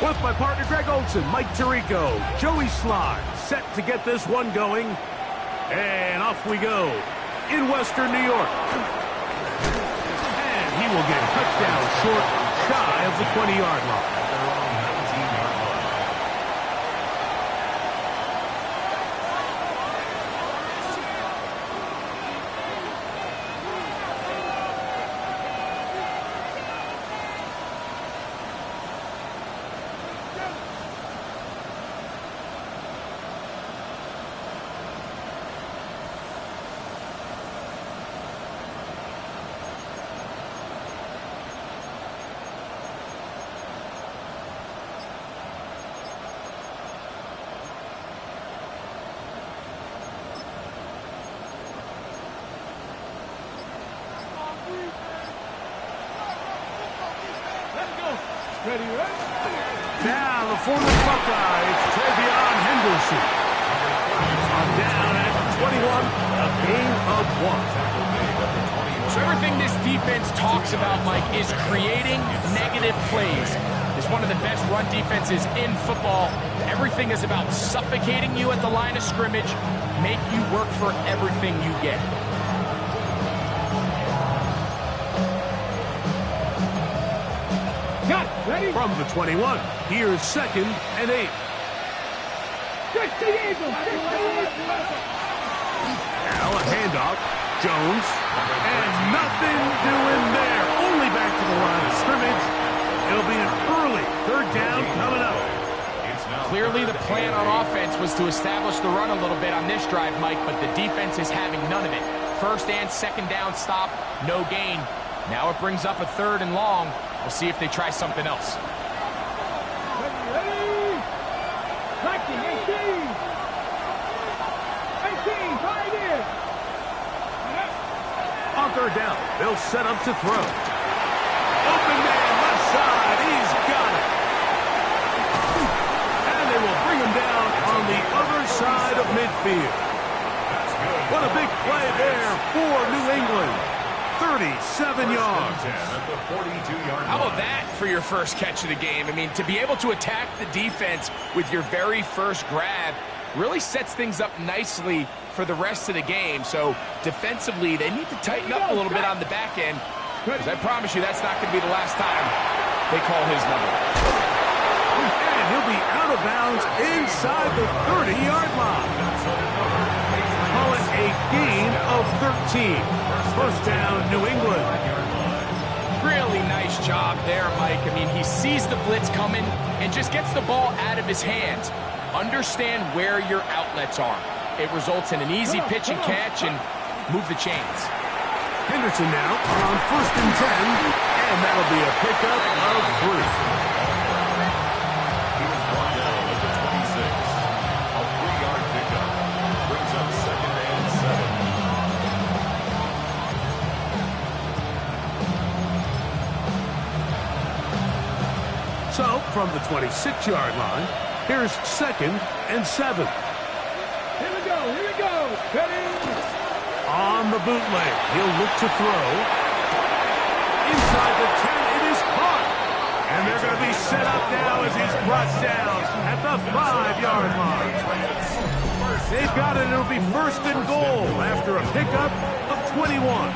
With my partner Greg Olson, Mike Tirico, Joey Slye, set to get this one going. And off we go in Western New York. And he will get a touchdown short, shy of the 20-yard line. Now the former Buckeye, Travion Henderson. Down at 21, a gain of 1. So everything this defense talks about, Mike, is creating negative plays. It's one of the best run defenses in football. Everything is about suffocating you at the line of scrimmage, make you work for everything you get. Got it. Ready? From the 21, here's 2nd and 8. Now a handoff. Jones. And nothing doing there. Only back to the line of scrimmage. It'll be an early 3rd down coming up. Clearly the plan on offense was to establish the run a little bit on this drive, Mike, but the defense is having none of it. 1st and 2nd down stop, no gain. Now it brings up a 3rd and long. We'll see if they try something else. Ready. 18. 18, right in. On 3rd down, they'll set up to throw. Open man, left side, he's got it. And they will bring him down on the other side of midfield. What a big play there for New England. 37 yards. How about that for your first catch of the game? I mean, to be able to attack the defense with your very first grab really sets things up nicely for the rest of the game. So defensively, they need to tighten up a little bit on the back end, because I promise you that's not going to be the last time they call his number. And he'll be out of bounds inside the 30-yard line. Call it a gain of 13. 1st down, New England. Really nice job there, Mike. I mean, he sees the blitz coming and just gets the ball out of his hands. Understand where your outlets are. It results in an easy pitch and catch and move the chains. Henderson now on 1st and 10, and that'll be a pickup of 3. So, from the 26-yard line, here's 2nd and 7. Here we go. Ready. On the bootleg, he'll look to throw. Inside the 10, it is caught. And they're going to be set up now as he's brought down at the 5-yard line. They've got it. It'll be 1st and goal after a pickup of 21.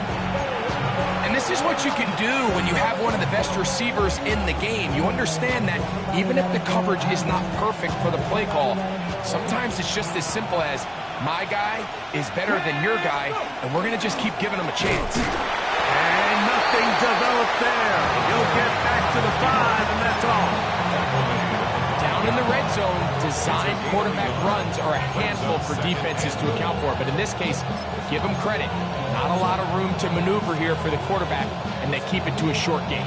And this is what you can do when you have one of the best receivers in the game. You understand that even if the coverage is not perfect for the play call, sometimes it's just as simple as, my guy is better than your guy, and we're going to just keep giving him a chance. And nothing developed there. He'll get back to the 5, and that's all. Down in the red zone, designed quarterback runs are a handful for defenses to account for. But in this case, give them credit. Not a lot of room to maneuver here for the quarterback, and they keep it to a short game.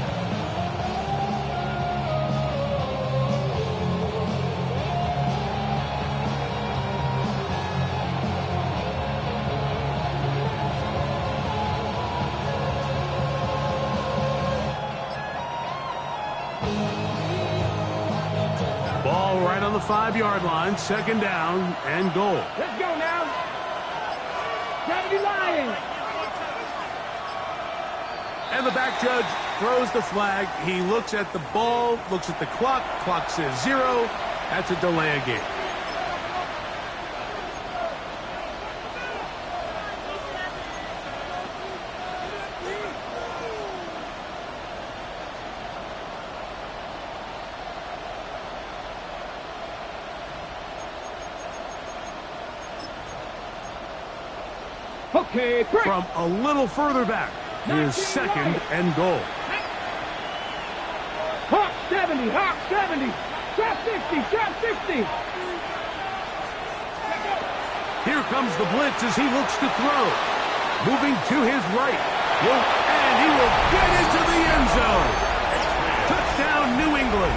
Ball right on the 5-yard line, 2nd down and goal. Let's go now. Gravity Lions. And the back judge throws the flag. He looks at the ball, looks at the clock. Clock says 0. That's a delay of game. Okay, break. From a little further back, here's second and goal. Hawk 70, Hawk 70. Shot 60, shot 60. Here comes the blitz as he looks to throw. Moving to his right. And he will get into the end zone. Touchdown, New England.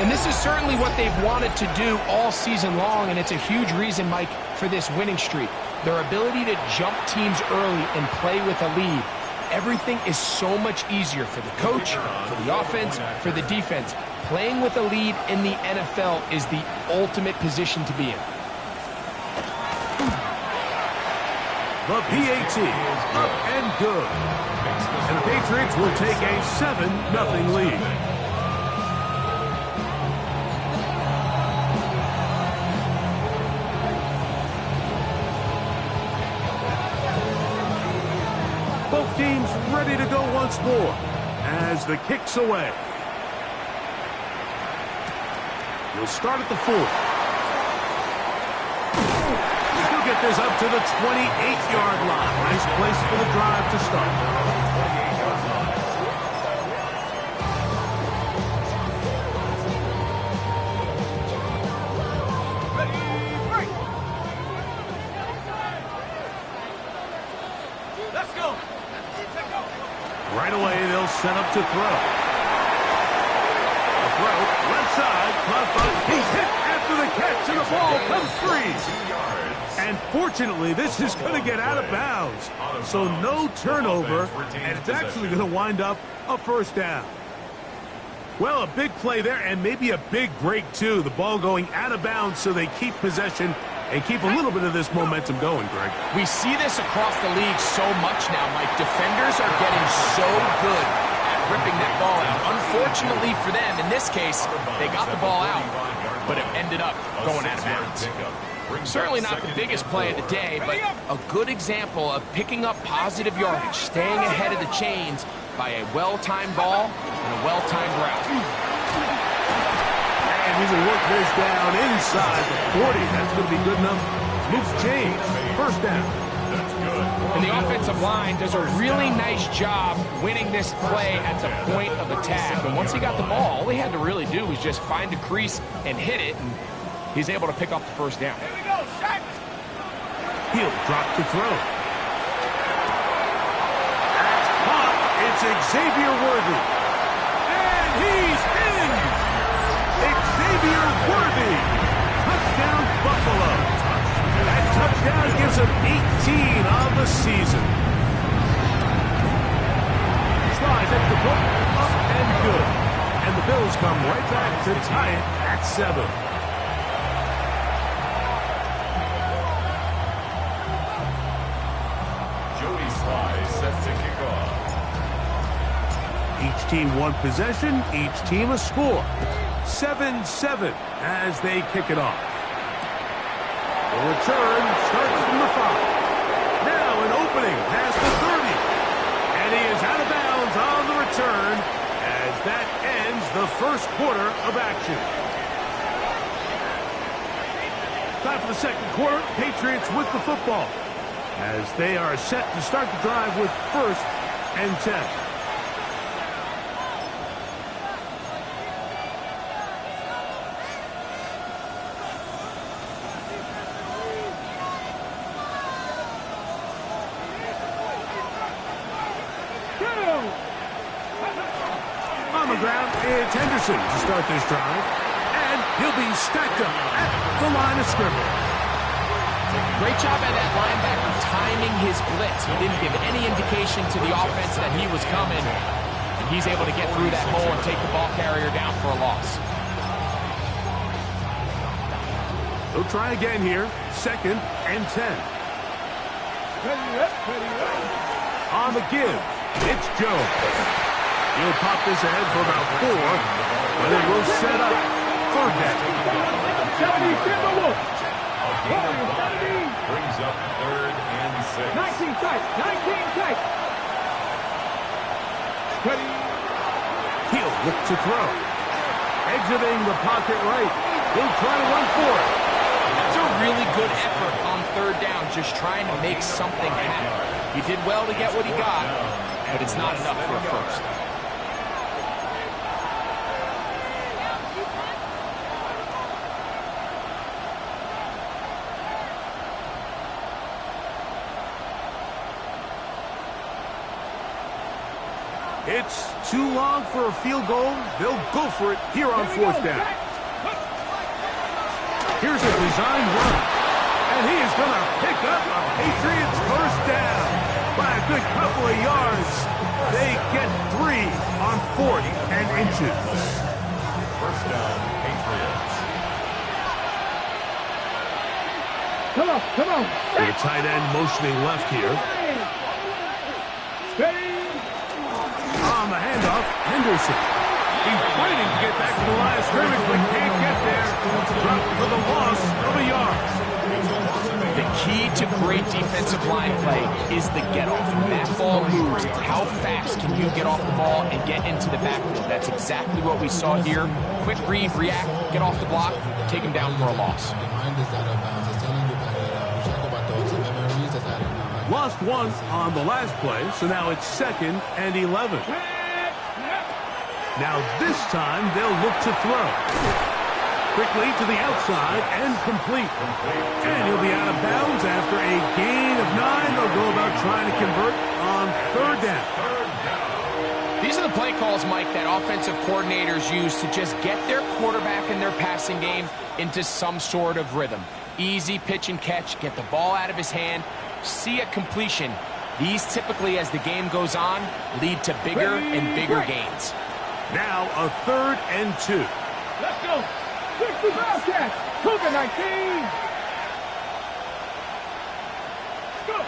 And this is certainly what they've wanted to do all season long, and it's a huge reason, Mike, for this winning streak. Their ability to jump teams early and play with a lead. Everything is so much easier for the coach, for the offense, for the defense. Playing with a lead in the NFL is the ultimate position to be in. The PAT is up and good. And the Patriots will take a 7-0 lead. Both teams ready to go once more as the kick's away. He'll start at the 4. He'll get this up to the 28-yard line. Nice place for the drive to start. Right away, they'll set up to throw. A throw, left side, caught by, he's hit after the catch, and the ball comes free. And fortunately, this is going to get out of bounds. So no turnover, and it's actually going to wind up a first down. Well, a big play there, and maybe a big break, too. The ball going out of bounds so they keep possession and keep a little bit of this momentum going, Greg. We see this across the league so much now, Mike. Defenders are getting so good at ripping that ball out. Unfortunately for them, in this case, they got the ball out, but it ended up going out of bounds. Certainly not the biggest play of the day, but a good example of picking up positive yardage, staying ahead of the chains by a well-timed ball and a well-timed route. And he will work this down inside the 40. That's going to be good enough. Moves change. First down. And the offensive line does a really nice job winning this play at the point of attack. And once he got the ball, all he had to really do was just find a crease and hit it. And he's able to pick up the first down. Here we go, shot. He'll drop to throw. That's caught. It's Xavier Worthy. And he's in. Xavier Worthy. Touchdown, Buffalo. That touchdown gives him 18 on the season. Slides at the book, up and good. And the Bills come right back to tie it at 7. Joey Slides set to kick off. Each team one possession, each team a score. 7-7 as they kick it off. The return starts from the 5. Now an opening past the 30. And he is out of bounds on the return as that ends the first quarter of action. Time for the second quarter. Patriots with the football as they are set to start the drive with 1st and 10. On the ground, it's Henderson to start this drive. And he'll be stacked up at the line of scrimmage. Great job by that linebacker timing his blitz. He didn't give any indication to the offense that he was coming. And he's able to get through that hole and take the ball carrier down for a loss. They'll try again here. 2nd and 10. Ready up, ready up. On the give. It's Jones. He'll pop this ahead for about 4, but it will set up third down. 70 Timberwolves. Brings up 3rd and 6. 19 tight. 19 tight. Ready. He'll look to throw. Exiting the pocket right. He'll try to run for it. That's a really good effort on third down, just trying to make something happen. He did well to get what he got, but it's not enough for a first. It's too long for a field goal. They'll go for it here on 4th down. Here's a design run. And he is going to pick up a Patriots first down by a good couple of yards. They get 3 on 4th and inches. First down, Patriots. Come on, come on. The tight end motioning left here. Steady. On the handoff, Henderson. He's fighting to get back to the line of scrimmage, but can't get there. Dropped for the loss of a yard. The key to great defensive line play is the get-off. When that ball moves, how fast can you get off the ball and get into the backfield? That's exactly what we saw here. Quick read, react, get off the block, take him down for a loss. Lost 1 on the last play, so now it's 2nd and 11. Now this time they'll look to throw. Quickly to the outside and complete. And he'll be out of bounds after a gain of 9. They'll go about trying to convert on 3rd down. These are the play calls, Mike, that offensive coordinators use to just get their quarterback and their passing game into some sort of rhythm. Easy pitch and catch, get the ball out of his hand, see a completion. These typically, as the game goes on, lead to bigger and bigger gains. Now a 3rd and 2. Let's go. 60 Bobcats. Cougar 19. Go.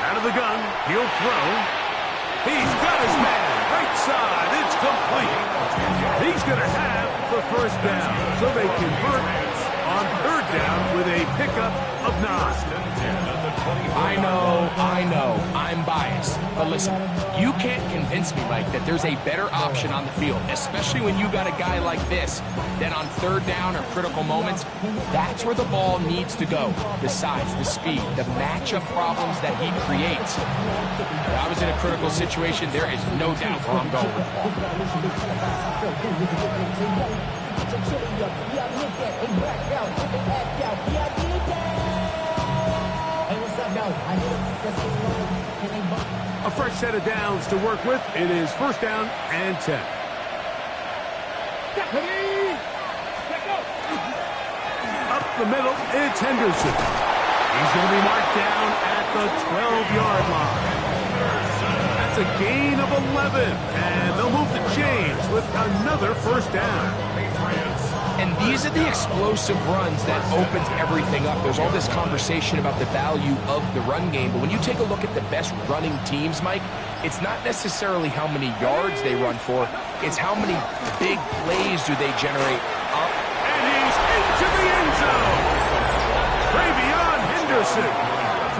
Out of the gun, he'll throw. He's got his man. Right side, it's complete. He's going to have the first down. So they convert on 3rd down with a pickup of 9. I know, I'm biased. But listen, you can't convince me, Mike, that there's a better option on the field, especially when you got a guy like this, then on 3rd down or critical moments, that's where the ball needs to go. The size, the speed, the matchup problems that he creates. If I was in a critical situation, there is no doubt where I'm going with A fresh set of downs to work with. It is 1st down and 10. Up the middle, it's Henderson. He's going to be marked down at the 12-yard line. That's a gain of 11, and they'll move the chains with another first down. And these are the explosive runs that opens everything up. There's all this conversation about the value of the run game, but when you take a look at the best running teams, Mike, it's not necessarily how many yards they run for, it's how many big plays do they generate up. And he's into the end zone. Travion Henderson.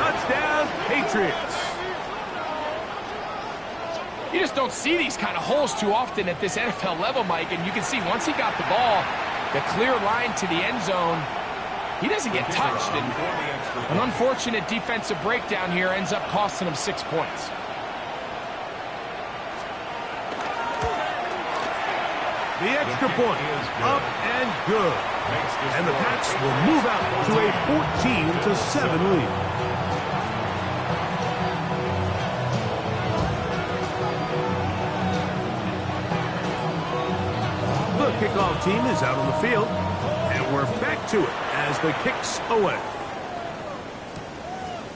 Touchdown, Patriots. You just don't see these kind of holes too often at this NFL level, Mike, and you can see once he got the ball, the clear line to the end zone, he doesn't get touched. And an unfortunate defensive breakdown here ends up costing him 6 points. The extra point, up and good. And the Pats will move out to a 14-7 lead. The kickoff team is out on the field, and we're back to it as the kick's away.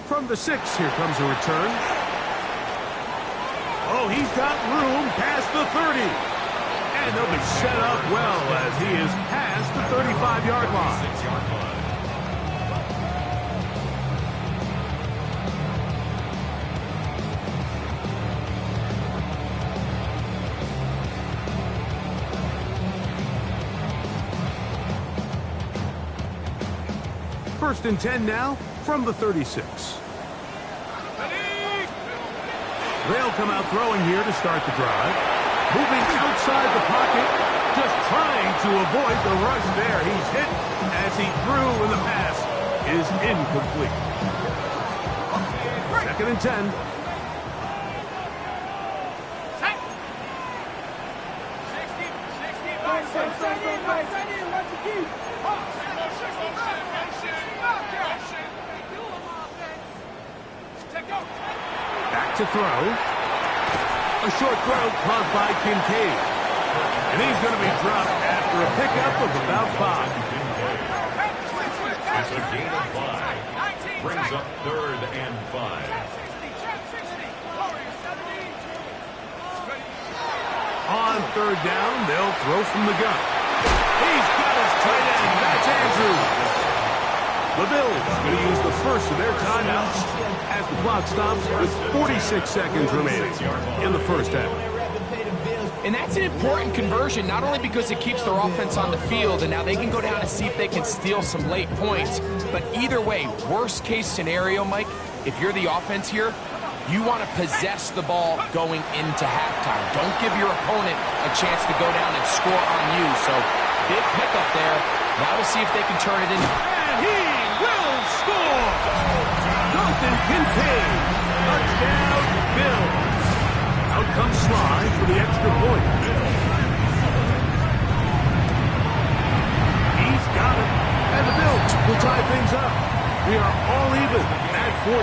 From the 6, here comes a return. Oh, he's got room past the 30. And they'll be set up well as he is past the 35-yard line. First and 10 now from the 36. They'll come out throwing here to start the drive. Moving outside the pocket, just trying to avoid the rush there. He's hit as he threw, and the pass is incomplete. Second and 10. Back to throw. A short throw caught by Kincaid. And he's going to be dropped after a pickup of about 5. It's a gain of 5. Brings up 3rd and 5. On 3rd down, they'll throw from the gun. He's got his tight end. That's Andrews. The Bills going to use the first of their timeouts as the clock stops with 46 seconds remaining in the first half. And that's an important conversion, not only because it keeps their offense on the field, and now they can go down and see if they can steal some late points. But either way, worst case scenario, Mike, if you're the offense here, you want to possess the ball going into halftime. Don't give your opponent a chance to go down and score on you. So big pickup there. Now we'll see if they can turn it into... And he will score! Dalton Kincaid. Touchdown, Bills. Out comes Sly for the extra point. He's got it. And the Bills will tie things up. We are all even at 14.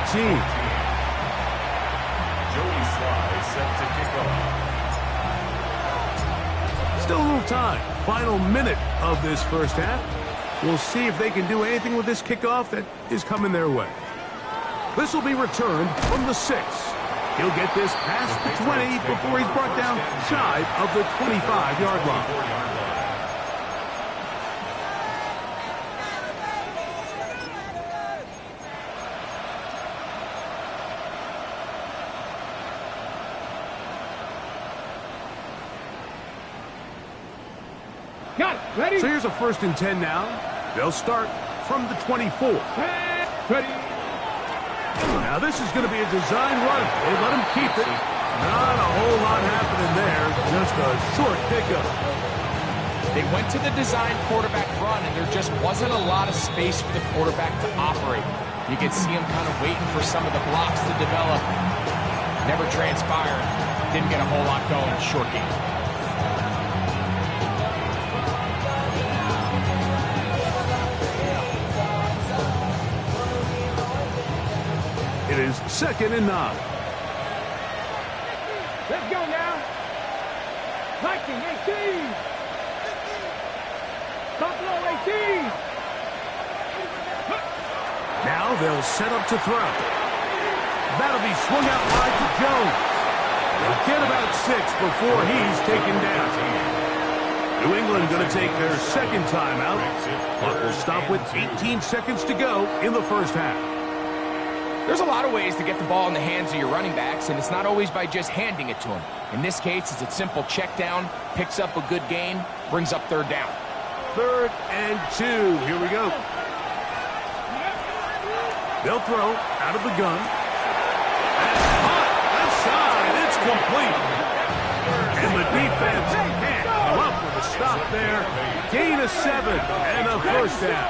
Joey Sly set to kick off. Still a little time. Final minute of this first half. We'll see if they can do anything with this kickoff that is coming their way. This will be returned from the 6. He'll get this past the 20 before he's brought down shy of the 25-yard line. Got it. Ready? So here's a 1st and 10 now. They'll start from the 24. Ready. Now this is going to be a design run. They let him keep it. Not a whole lot happening there. Just a short pickup. They went to the design quarterback run, and there just wasn't a lot of space for the quarterback to operate. You could see him kind of waiting for some of the blocks to develop. Never transpired. Didn't get a whole lot going. Short game. It is 2nd and 9. Let's go now. Viking 18. Buffalo 18. Now they'll set up to throw. That'll be swung out wide to Jones. They'll get about 6 before he's taken down. New England going to take their second timeout. Clock will stop with 18 seconds to go in the first half. There's a lot of ways to get the ball in the hands of your running backs, and it's not always by just handing it to them. In this case, it's a simple check down, picks up a good gain, brings up 3rd down. 3rd and 2. Here we go. They'll throw out of the gun. That's hot. Left side. It's complete. And the defense can't come up with a stop there. Gain of 7 and a first down.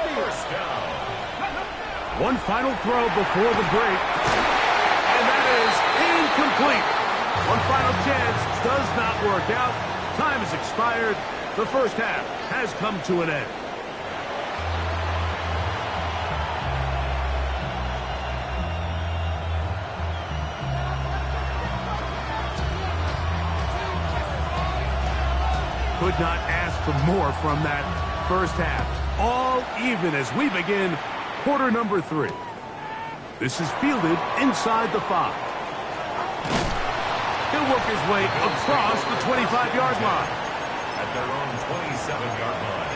One final throw before the break. And that is incomplete. One final chance does not work out. Time has expired. The first half has come to an end. Could not ask for more from that first half. All even as we begin quarter number 3. This is fielded inside the 5. He'll work his way across the 25-yard line. At their own 27-yard line.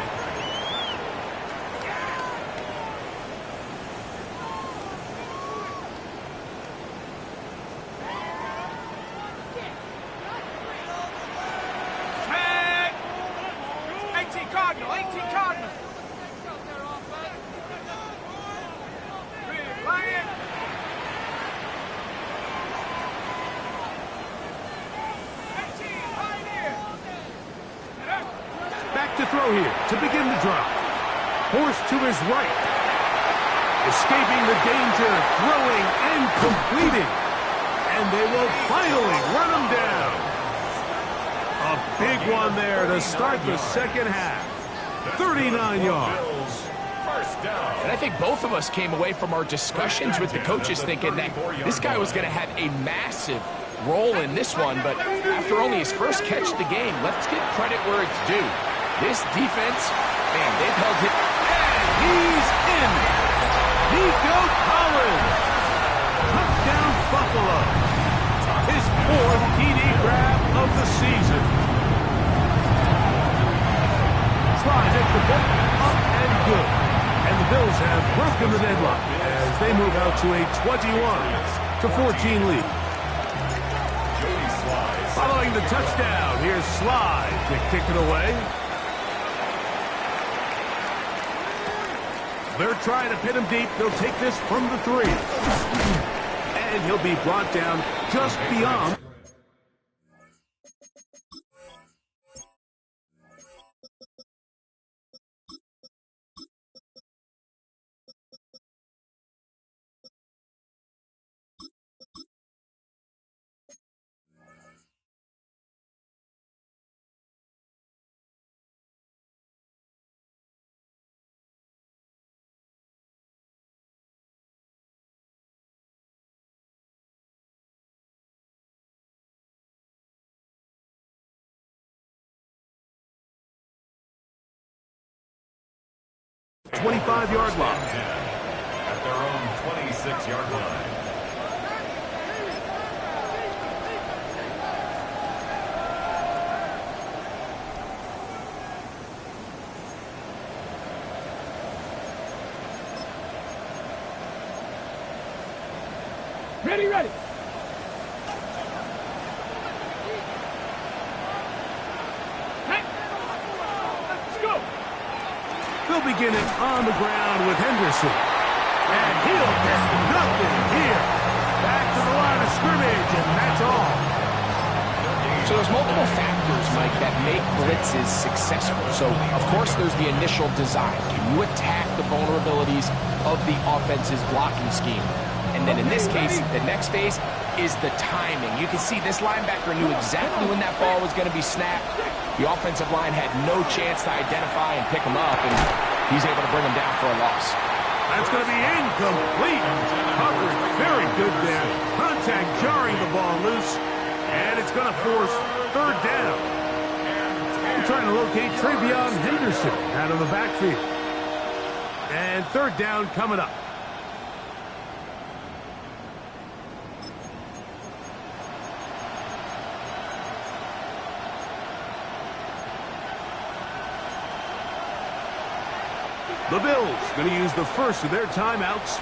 to throw here to begin the drive. Forced to his right. Escaping the danger, throwing and completing. And they will finally run him down. A big one there to start the second half. 39 yards. And I think both of us came away from our discussions with the coaches thinking that this guy was going to have a massive role in this one, but after only his first catch of the game, let's give credit where it's due. This defense, man, they've held him. And he's in. Nico Collins. Touchdown Buffalo. His 4th TD grab of the season. Slides at the book, up and good. And the Bills have broken the deadlock as they move out to a 21-14 lead. Following the touchdown, here's Slide to kick it away. They're trying to pin him deep. They'll take this from the 3. And he'll be brought down just beyond. The 25-yard line. At their own 26-yard line. Ready, ready. Let's go. They'll begin it on the ground with Henderson. And he'll get nothing here. Back to the line of scrimmage, and that's all. So there's multiple factors, Mike, that make blitzes successful. So, of course, there's the initial design. Can you attack the vulnerabilities of the offense's blocking scheme? And then in this case, the next phase is the timing. You can see this linebacker knew exactly when that ball was going to be snapped. The offensive line had no chance to identify and pick him up, and he's able to bring him down for a loss. That's going to be incomplete. Coverage very good there. Contact jarring the ball loose, and it's going to force 3rd down. We're trying to locate Travion Henderson out of the backfield. And 3rd down coming up. The Bills going to use the first of their timeouts.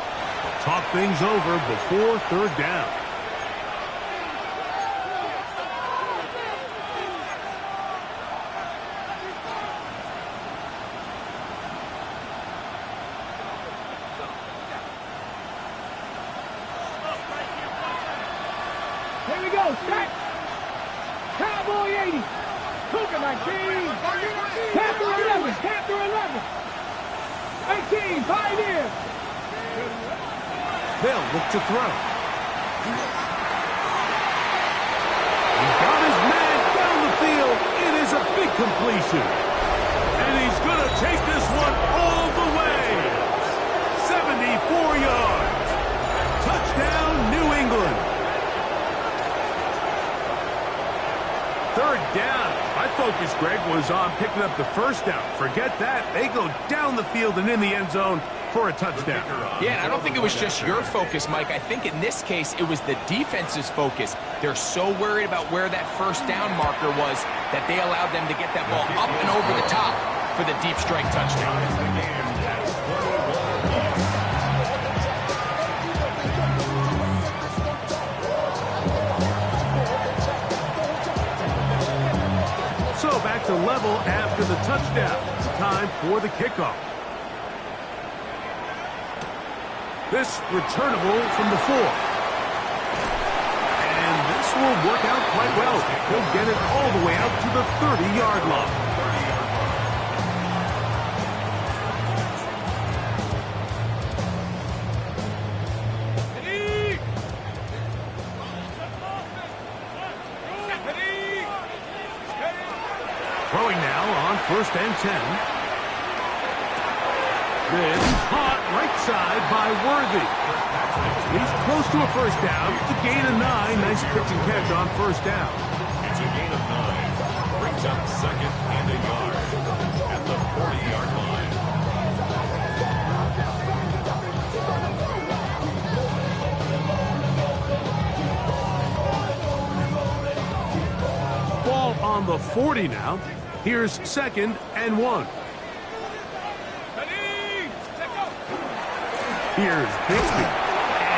Talk things over before 3rd down. Here we go, set. Cowboy 80. Cougar 19. Panther 11. Panther 11. 18, Pioneer. They'll look to throw. He's got his man down the field. It is a big completion. And he's going to take this one all the way. 74 yards. Touchdown, New England. 3rd down. My focus, Greg, was on picking up the first down. Forget that. They go down the field and in the end zone for a touchdown. Yeah, and I don't think it was just your focus, Mike. I think in this case, it was the defense's focus. They're so worried about where that first down marker was that they allowed them to get that ball up and over the top for the deep strike touchdown. So back to level after the touchdown. Time for the kickoff. This returnable from the 4. And this will work out quite well. He'll get it all the way out to the 30-yard line. Throwing now on 1st and 10. Then caught right side by Worthy. He's close to a first down. It's a gain of 9. Nice pitch and catch on 1st down. It's a gain of 9. Brings up 2nd and a yard at the 40-yard line. Ball on the 40 now. Here's 2nd and 1. Here's Bixby.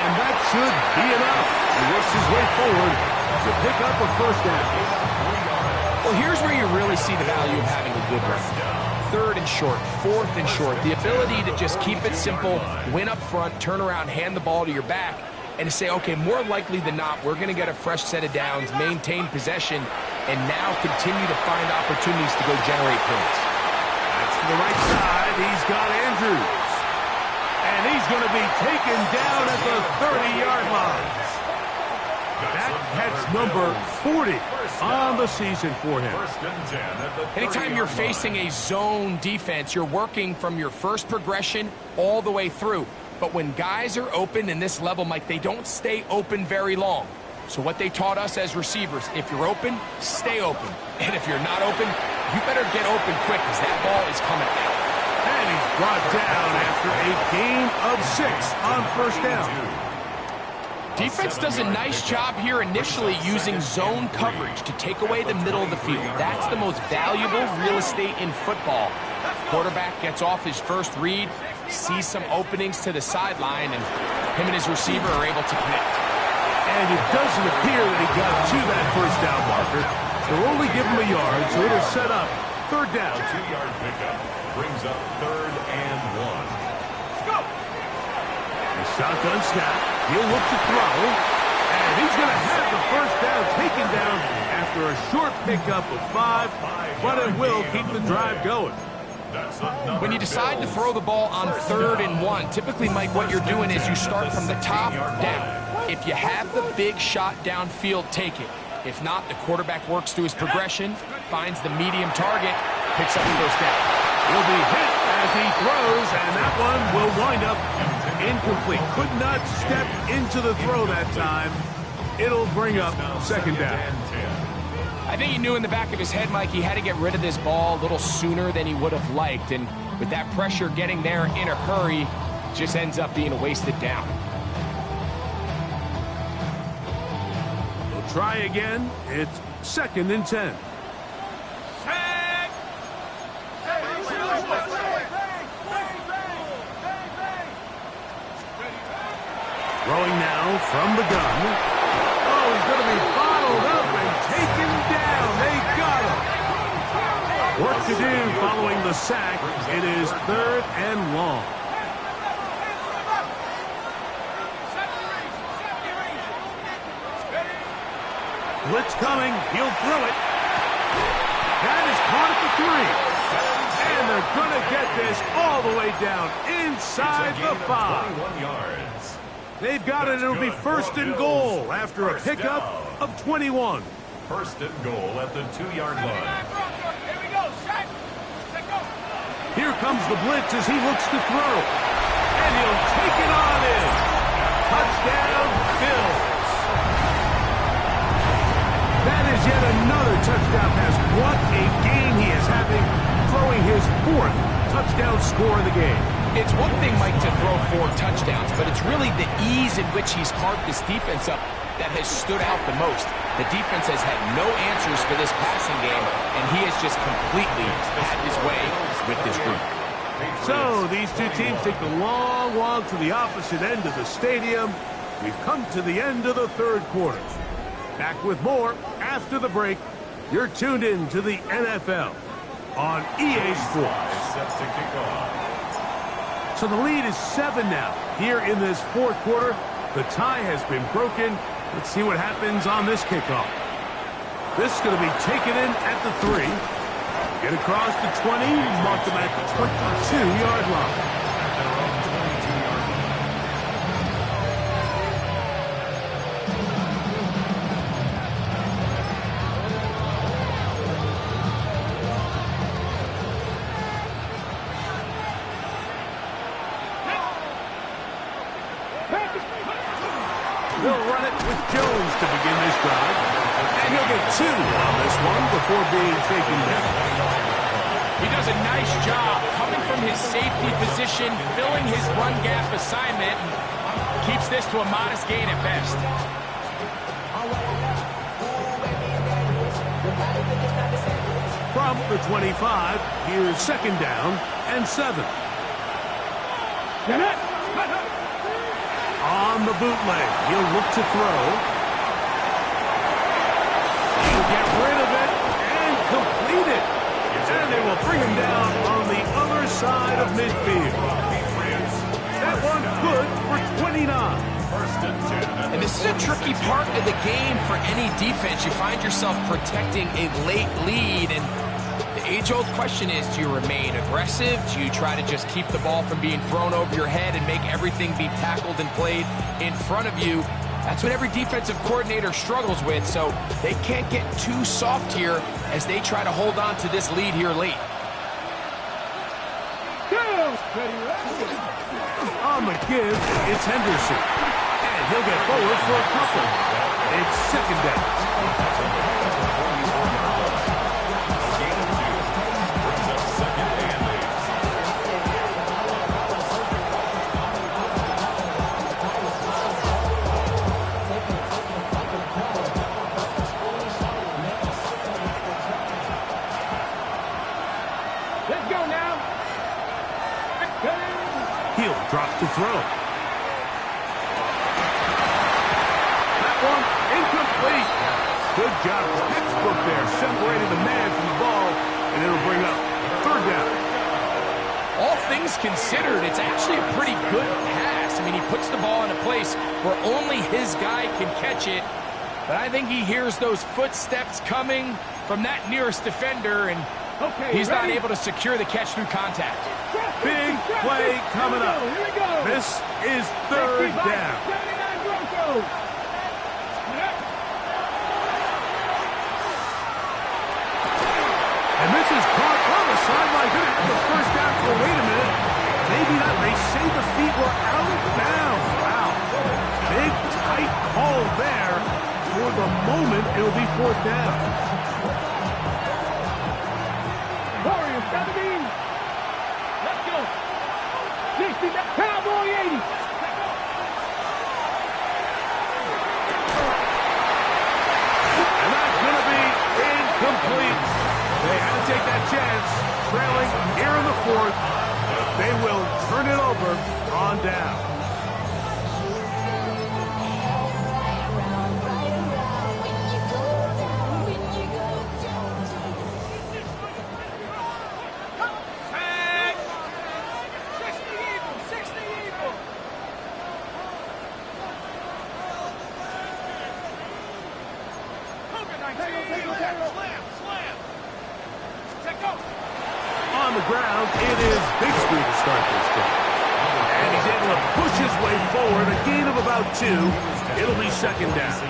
And that should be enough. He works his way forward to pick up a first down. Well, here's where you really see the value of having a good run. 3rd and short, 4th and short. The ability to just keep it simple, win up front, turn around, hand the ball to your back, and to say, okay, more likely than not, we're going to get a fresh set of downs, maintain possession, and now continue to find opportunities to go generate points. That's to the right side. He's got Andrews. And he's going to be taken down at the 30-yard line. That catch number 40 on the season for him. Anytime you're facing a zone defense, you're working from your first progression all the way through. But when guys are open in this level, Mike, they don't stay open very long. So what they taught us as receivers, if you're open, stay open. And if you're not open, you better get open quick because that ball is coming out. And he's brought down after a gain of 6 on 1st down. Defense does a nice job here initially using zone coverage to take away the middle of the field. That's the most valuable real estate in football. Quarterback gets off his first read, sees some openings to the sideline, and him and his receiver are able to connect. And it doesn't appear that he got to that first down marker. They'll only give him a yard, so it'll set up 3rd down. 2-yard pickup brings up 3rd and 1. The shotgun snap. He'll look to throw. And he's going to have the first down taken down after a short pickup of 5, but it will keep the drive going. When you decide to throw the ball on 3rd and 1, typically, Mike, what you're doing is you start from the top down. If you have the big shot downfield, take it. If not, the quarterback works through his progression, finds the medium target, picks up the first down. Will be hit as he throws, and that one will wind up incomplete. Could not step into the throw that time. It'll bring up 2nd down. I think he knew in the back of his head, Mike, he had to get rid of this ball a little sooner than he would have liked. And with that pressure getting there in a hurry, just ends up being a wasted down. We'll try again. It's 2nd and 10. Throwing now from the gun. Oh, he's going to be bottled up and taken down. They got him. Work to do following the sack. It is 3rd and long. Blitz coming. He'll throw it. That is caught at the 3. And they're going to get this all the way down inside the 5. 21 yards. They've got it. It'll be 1st and goal after a pickup of 21. 1st and goal at the 2-yard line. Here comes the blitz as he looks to throw. And he'll take it on in. Touchdown, Bills. That is yet another touchdown pass. What a game he is having, throwing his 4th touchdown score of the game. It's one thing, Mike, to throw 4 touchdowns, but it's really the ease in which he's carved this defense up that has stood out the most. The defense has had no answers for this passing game, and he has just completely had his way with this group. So these two teams take the long walk to the opposite end of the stadium. We've come to the end of the 3rd quarter. Back with more after the break. You're tuned in to the NFL on EA Sports. Set to kick off. So the lead is 7 now. Here in this 4th quarter, the tie has been broken. Let's see what happens on this kickoff. This is going to be taken in at the 3. Get across the 20, mark them at the 22-yard line. He'll run it with Jones to begin this drive. And he'll get 2 on this one before being taken down. He does a nice job coming from his safety position, filling his run gap assignment, and keeps this to a modest gain at best. From the 25, here's 2nd down and 7. On the bootleg, he'll look to throw. He'll get rid of it and complete it. And they will bring him down on the other side of midfield. That one good for 29. And this is a tricky part of the game for any defense. You find yourself protecting a late lead, and the age-old question is, do you remain aggressive? Do you try to just keep the ball from being thrown over your head and make everything be tackled and played in front of you? That's what every defensive coordinator struggles with, so they can't get too soft here as they try to hold on to this lead here late. On the give, it's Henderson. And he'll get forward for a couple. It's 2nd down. Let's go now. He'll drop to throw. That one incomplete. Good job. Textbook there, separating the man from the ball, and it'll bring up 3rd down. All things considered, it's actually a pretty good pass. I mean, he puts the ball in a place where only his guy can catch it, but I think he hears those footsteps coming from that nearest defender, and he's not able to secure the catch through contact. Big play coming up. This is 3rd down. And this is caught on the sideline. Good at the 1st down. Oh, wait a minute. Maybe not. They say the feet were out of bounds. Wow. Big, tight call there. For the moment, it'll be 4th down. Warriors 17. Let's go. 60, Cowboy 80. And that's going to be incomplete. They had to take that chance. Trailing here in the 4th. They will turn it over on down. On the ground, it is Bigsby to start this game. And he's able to push his way forward, a gain of about 2. It'll be 2nd down.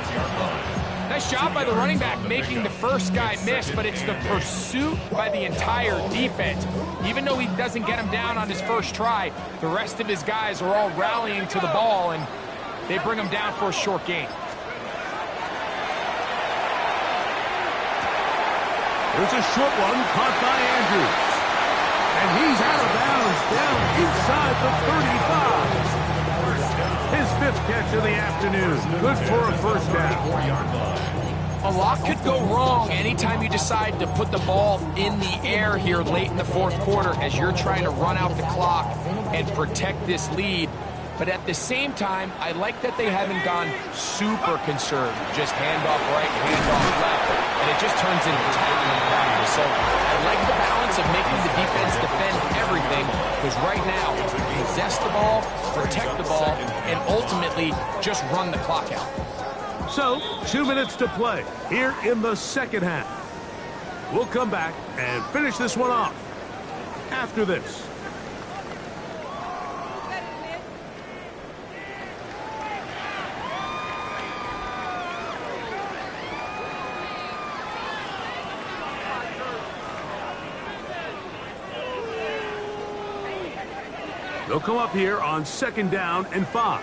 Nice job by the running back making the first guy miss, but it's the pursuit by the entire defense. Even though he doesn't get him down on his first try, the rest of his guys are all rallying to the ball, and they bring him down for a short gain. There's a short one caught by Andrews. And he's out of bounds down inside the 35. His 5th catch of the afternoon. Good for a 1st down. A lot could go wrong anytime you decide to put the ball in the air here late in the 4th quarter as you're trying to run out the clock and protect this lead. But at the same time, I like that they haven't gone super conservative. Just handoff right, handoff left, and it just turns into tackling practice. So I like the balance of making the defense defend everything, because right now, possess the ball, protect the ball, and ultimately just run the clock out. So, 2 minutes to play here in the 2nd half. We'll come back and finish this one off after this. They'll come up here on 2nd down and 5.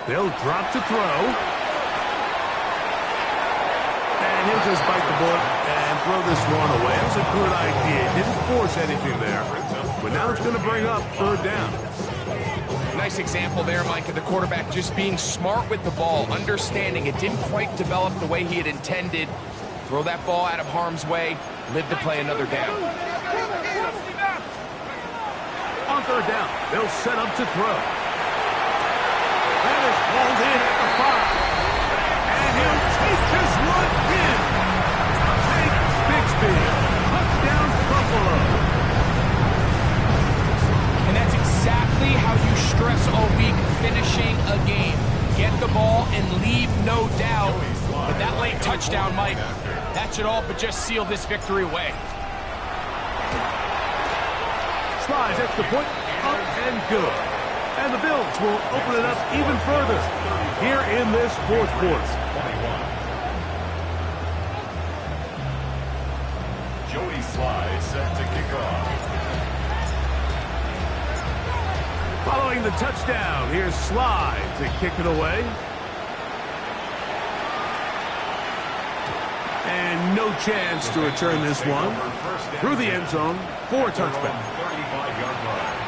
They'll drop to throw. And he'll just bite the bullet and throw this one away. It was a good idea. Didn't force anything there. But now it's going to bring up third down. Nice example there, Mike, of the quarterback just being smart with the ball, understanding it didn't quite develop the way he had intended. Throw that ball out of harm's way, live to play another down. On third down, they'll set up to throw. That is pulled in at the 5. And he'll take this one in. Jake Bixby. Touchdown, Buffalo. And that's exactly how you stress all week finishing a game. Get the ball and leave no doubt. But that late touchdown, Mike, that should all but just seal this victory away. Slides extra point, up and good. And the Bills will open it up even further here in this fourth quarter. Joey Sly set to kick off. Following the touchdown, here's Sly to kick it away. And no chance to return this one through the end zone for a touchback. 35-yard line.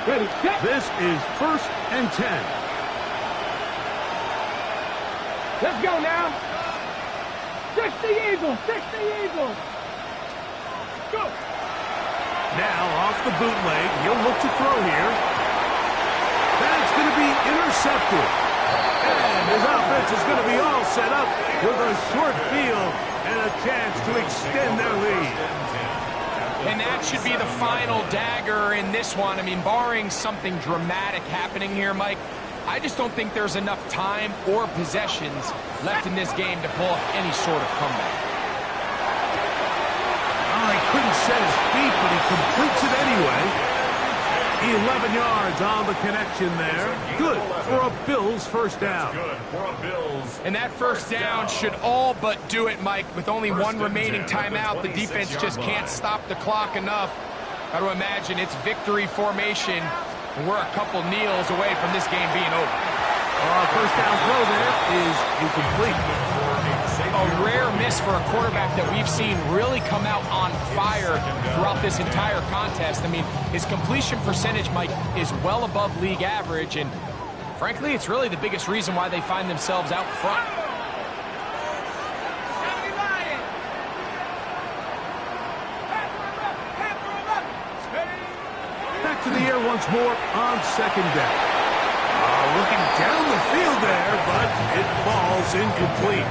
Ready, set. This is 1st and 10. Let's go now. 60 Eagles, 60 Eagles. Go. Now off the bootleg, he'll look to throw here. That's going to be intercepted. And his offense is going to be all set up with a short field and a chance to extend their lead. And that should be the final dagger in this one. I mean, barring something dramatic happening here, Mike, I just don't think there's enough time or possessions left in this game to pull off any sort of comeback. Oh, he couldn't set his feet, but he completes it anyway. 11 yards on the connection there. Good for a Bills first down. Good for a Bills. And that first down should all but do it, Mike. With only one remaining timeout, the defense just can't stop the clock enough. Got to imagine it's victory formation, and we're a couple kneels away from this game being over. First down throw there is incomplete. A rare miss for a quarterback that we've seen really come out on fire throughout this entire contest. I mean, his completion percentage, Mike, is well above league average, and frankly, it's really the biggest reason why they find themselves out front. Back to the air once more on second down. Looking down the field there, but it falls incomplete.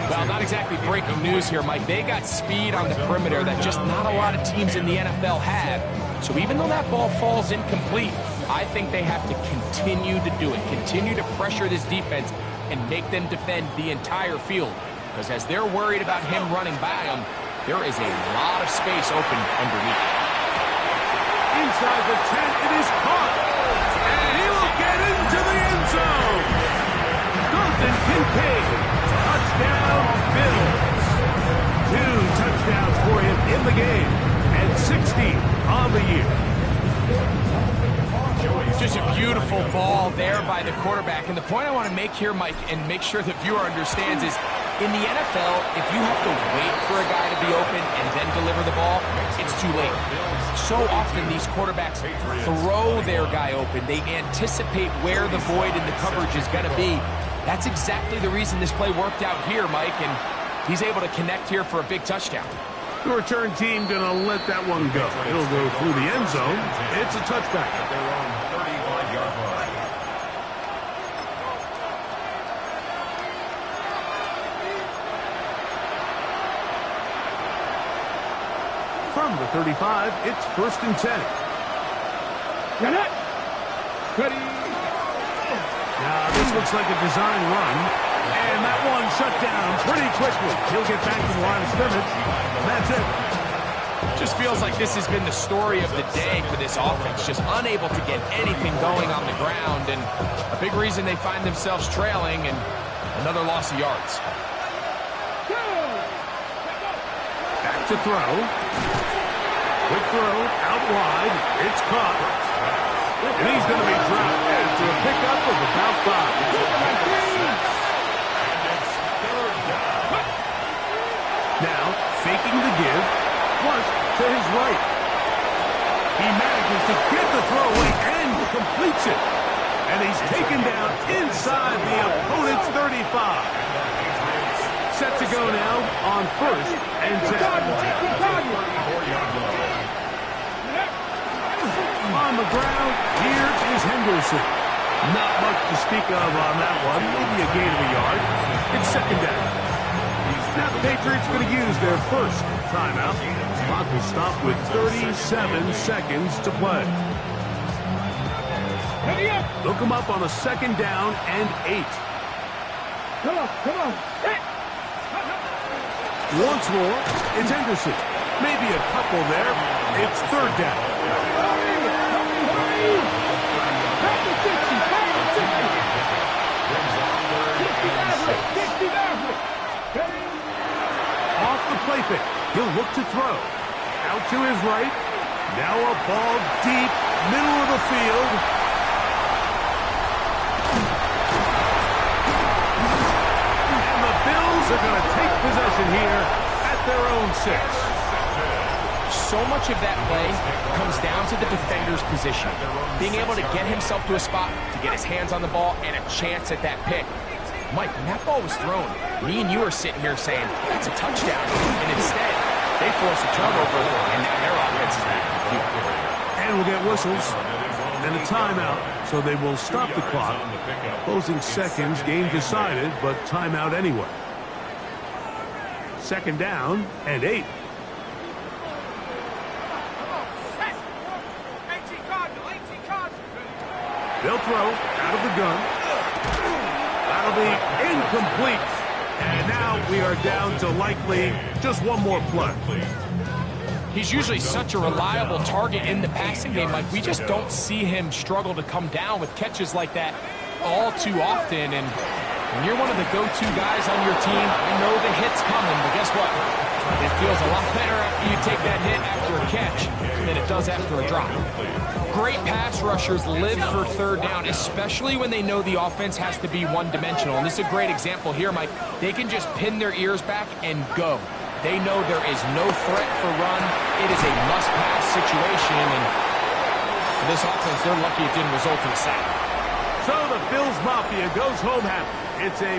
Well, not exactly breaking news here, Mike. They got speed on the perimeter that just not a lot of teams in the NFL have. So even though that ball falls incomplete, I think they have to continue to do it, continue to pressure this defense and make them defend the entire field. Because as they're worried about him running by them, there is a lot of space open underneath. Inside the 10, it is caught. And he will get into the end zone. Dalton Kincaid. Touchdown, Bills. 2 touchdowns for him in the game. And 60 on the year. Just a beautiful ball there by the quarterback. And the point I want to make here, Mike, and make sure the viewer understands is, in the NFL, if you have to wait for a guy to be open and then deliver the ball, it's too late. So often these quarterbacks throw their guy open. They anticipate where the void in the coverage is going to be. That's exactly the reason this play worked out here, Mike, and he's able to connect here for a big touchdown. The return team going to let that one go. It'll go through the end zone. It's a touchback. Their own 35-yard line. From the 35, it's 1st and 10. Get it. Ready. Now, this looks like a design run, and that one shut down pretty quickly. He'll get back to the line of scrimmage. That's it. Just feels like this has been the story of the day for this offense, just unable to get anything going on the ground, and a big reason they find themselves trailing and another loss of yards. Back to throw. Quick throw, out wide. It's caught. And he's going to be dropped after a pickup of about 5. Now, faking the give, flush to his right. He manages to get the throwaway and completes it. And he's taken down inside the opponent's 35. Set to go now on 1st and 10. On the ground, here is Henderson. Not much to speak of on that one. Maybe a gain of a yard. It's 2nd down. Now the Patriots going to use their first timeout. Clock will stop with 37 seconds to play. Look them up on a 2nd down and 8. Come on. Once more, it's Henderson. Maybe a couple there. It's 3rd down. Off the play fake. He'll look to throw. Out to his right. Now a ball deep, middle of the field. And the Bills are going to take possession here at their own 6. So much of that play comes down to the defender's position. Being able to get himself to a spot, to get his hands on the ball, and a chance at that pick. Mike, when that ball was thrown, me and you are sitting here saying, that's a touchdown. And instead, they force a turnover, and now their offense is back. And we'll get whistles and a timeout, so they will stop the clock. Closing seconds, game decided, but timeout anyway. 2nd down and 8. They'll throw out of the gun. That'll be incomplete. And now we are down to likely just one more play. He's usually such a reliable target in the passing game. Like, we just don't see him struggle to come down with catches like that all too often. And when you're one of the go-to guys on your team, I know the hit's coming, but guess what? It feels a lot better after you take that hit after a catch than it does after a drop. Great pass rushers live for 3rd down, especially when they know the offense has to be one-dimensional. And this is a great example here, Mike. They can just pin their ears back and go. They know there is no threat for run. It is a must-pass situation, and for this offense, they're lucky it didn't result in a sack. So the Bills Mafia goes home happy. It's a